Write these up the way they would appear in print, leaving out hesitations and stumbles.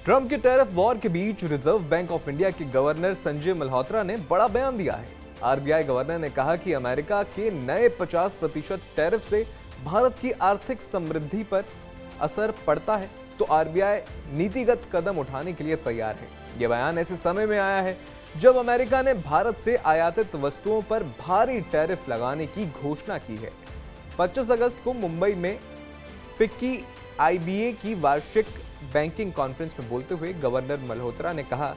Trump के tariff war के बीच reserve bank of India के गवर्नर संजय मल्होत्रा ने बड़ा बयान दिया है। आरबीआई गवर्नर ने कहा कि अमेरिका के नए 50% टैरिफ से भारत की आर्थिक समृद्धि पर असर पड़ता है, तो आरबीआई नीतिगत कदम उठाने के लिए तैयार है। यह बयान ऐसे समय में आया है जब अमेरिका ने भारत से आयातित वस्तुओं पर भारी टैरिफ लगाने की घोषणा की है। 25 अगस्त को मुंबई में फिक्की आईबीए की वार्षिक बैंकिंग कॉन्फ्रेंस में बोलते हुए गवर्नर मल्होत्रा ने कहा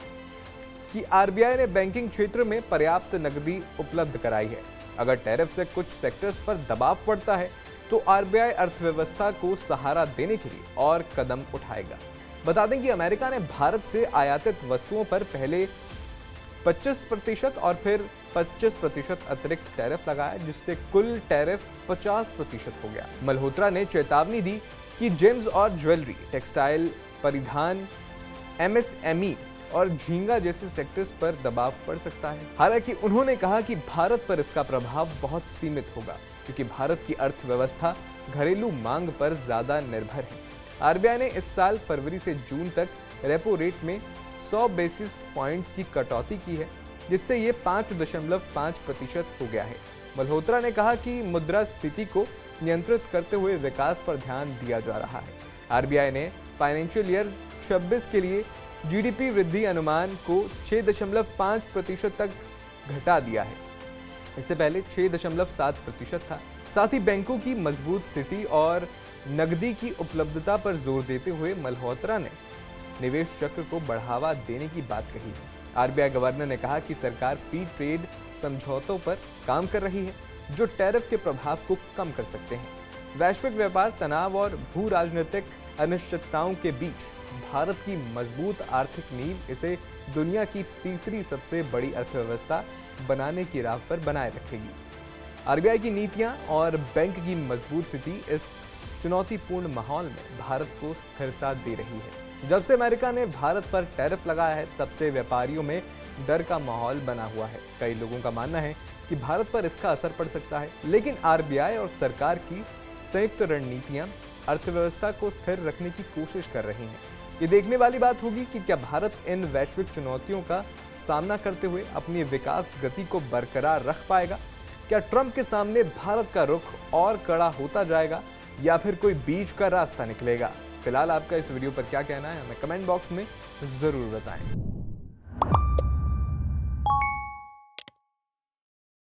कि आरबीआई ने बैंकिंग क्षेत्र में पर्याप्त नकदी उपलब्ध कराई है। अगर टैरिफ से कुछ सेक्टर्स पर दबाव पड़ता है तो आरबीआई अर्थव्यवस्था को सहारा देने के लिए और कदम उठाएगा। बता दें कि अमेरिका ने भारत से आयातित वस्तुओं पर पहले 25% और फिर 25% अतिरिक्त टैरिफ लगाया, जिससे कुल टैरिफ 50% हो गया। मल्होत्रा ने चेतावनी दी कि जेम्स और ज्वेलरी, टेक्सटाइल, परिधान, एमएसएमई और झींगा जैसे सेक्टर्स पर दबाव पड़ सकता है। हालांकि उन्होंने कहा कि भारत पर इसका प्रभाव बहुत सीमित होगा, क्योंकि भारत की अर्थव्यवस्था घरेलू मांग पर ज्यादा निर्भर है। आरबीआई ने इस साल फरवरी से जून तक रेपो रेट में 100 बेसिस पॉइंट्स की कटौती की है, जिससे ये 5.5% हो गया है। मल्होत्रा ने कहा कि मुद्रा स्थिति को नियंत्रित करते हुए विकास पर ध्यान दिया जा रहा है। आरबीआई ने फाइनेंशियल ईयर 26 के लिए जीडीपी वृद्धि अनुमान को 6.5% तक घटा दिया है। इससे पहले 6.7% था। साथ ही बैंकों की मजबूत स्थिति और नकदी की उपलब्धता पर जोर देते हुए मल्होत्रा ने निवेश चक्र को बढ़ावा देने की बात कही है। आरबीआई गवर्नर ने कहा कि सरकार फ्री ट्रेड समझौतों पर काम कर रही है, जो टैरिफ के प्रभाव को कम कर सकते हैं। वैश्विक व्यापार तनाव और भू राजनीतिक अनिश्चितताओं के बीच भारत की मजबूत आर्थिक नींव इसे दुनिया की तीसरी सबसे बड़ी अर्थव्यवस्था बनाने की राह पर बनाए रखेगी। आरबीआई की नीतियां और बैंक की मजबूत स्थिति इस चुनौतीपूर्ण माहौल में भारत को स्थिरता दे रही है। जब से अमेरिका ने भारत पर टैरिफ लगाया है, तब से व्यापारियों में डर का माहौल बना हुआ है। कई लोगों का मानना है कि भारत पर इसका असर पड़ सकता है, लेकिन आरबीआई और सरकार की संयुक्त रणनीतियां अर्थव्यवस्था को स्थिर रखने की कोशिश कर रही हैं। ये देखने वाली बात होगी कि क्या भारत इन वैश्विक चुनौतियों का सामना करते हुए अपनी विकास गति को बरकरार रख पाएगा। क्या ट्रंप के सामने भारत का रुख और कड़ा होता जाएगा या फिर कोई बीच का रास्ता निकलेगा? फिलहाल आपका इस वीडियो पर क्या कहना है, हमें कमेंट बॉक्स में जरूर बताएं।